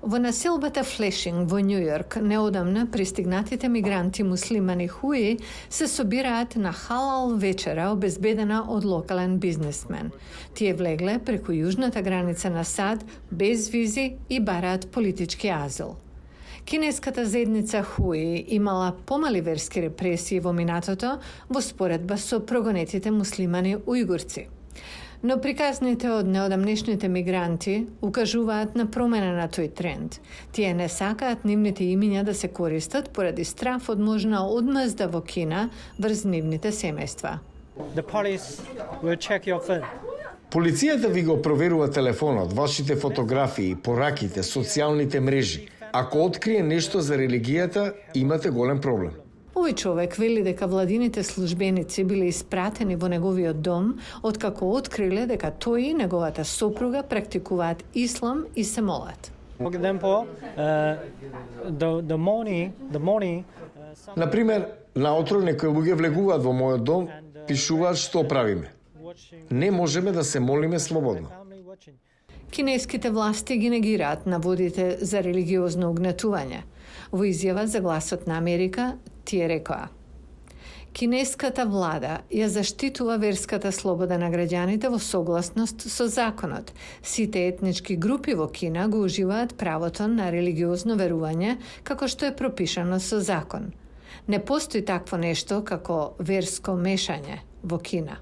Во населбата Флешинг во Њу Јорк неодамна пристигнатите мигранти муслимани хуи се собираат на халал вечера обезбедена од локален бизнесмен. Тие влегле преку јужната граница на САД без визи и бараат политички азил. Кинеската заедница Хуи имала помали верски репресии во минатото во споредба со прогонетите муслимани ујгурци. Но приказните од неодамнешните мигранти укажуваат на промена на тој тренд. Тие не сакаат нивните имиња да се користат поради страф од можна одмазда во Кина врз нивните семејства. Полицијата ви го проверува телефонот, вашите фотографии, пораките, социјалните мрежи. Ако открие нешто за религијата, имате голем проблем. Овој човек вели дека владините службеници биле испратени во неговиот дом откако откриле дека тој и неговата сопруга практикуваат ислам и се молат. Например, наутро некои луѓе влегуваат во мојот дом, пишуваат што правиме. Не можеме да се молиме слободно. Кинеските власти ги негираат наводите за религиозно угнетување. Во изјава за Гласот на Америка, тие рекоа: Кинеската влада ја заштитува верската слобода на граѓаните во согласност со законот. Сите етнички групи во Кина го уживаат правото на религиозно верување како што е пропишано со закон. Не постои такво нешто како верско мешање во Кина.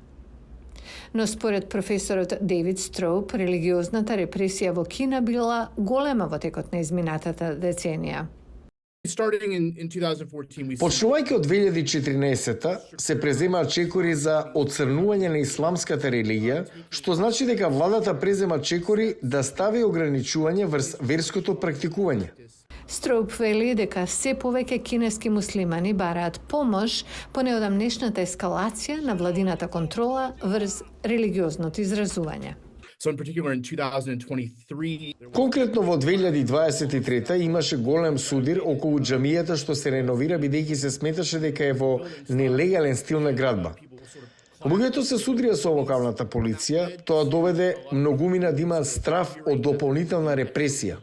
Но според професорот Дейвид Строуп, религиозната репресија во Кина била голема во текот на изминатата деценија. Почнувајќи од 2014 се преземаат чекори за отцрнување на исламската религија, што значи дека владата презема чекори да стави ограничување врз верското практикување. Строуп вели дека се повеќе кинески муслимани бараат помош по неодамнешната ескалација на владината контрола врз религиозното изразување. Конкретно во 2023 имаше голем судир околу џамијата што се реновира бидејќи се сметаше дека е во нелегален стил на градба. Луѓето се судрија со локалната полиција, тоа доведе многумина да имаат страф од дополнителна репресија.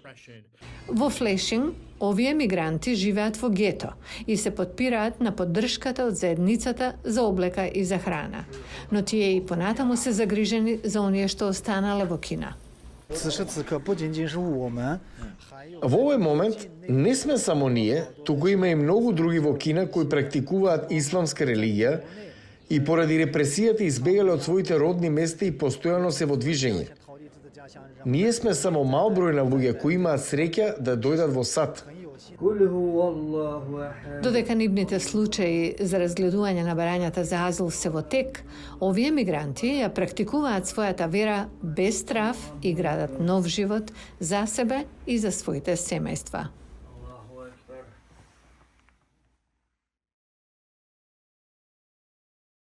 Во Флешинг, овие мигранти живеат во гето и се потпираат на поддршката од заедницата за облека и за храна. Но тие и понатаму се загрижени за оние што останале во Кина. Во овој момент не сме само ние, туку има и многу други во Кина кои практикуваат исламска религија и поради репресијата избегале од своите родни места и постојано се во движење. Ние сме само мал број на луѓе кои имаат среќа да дојдат во САД. Додека нивните случаи за разгледување на барањата за азил се во тек, овие мигранти ја практикуваат својата вера без страф и градат нов живот за себе и за своите семејства.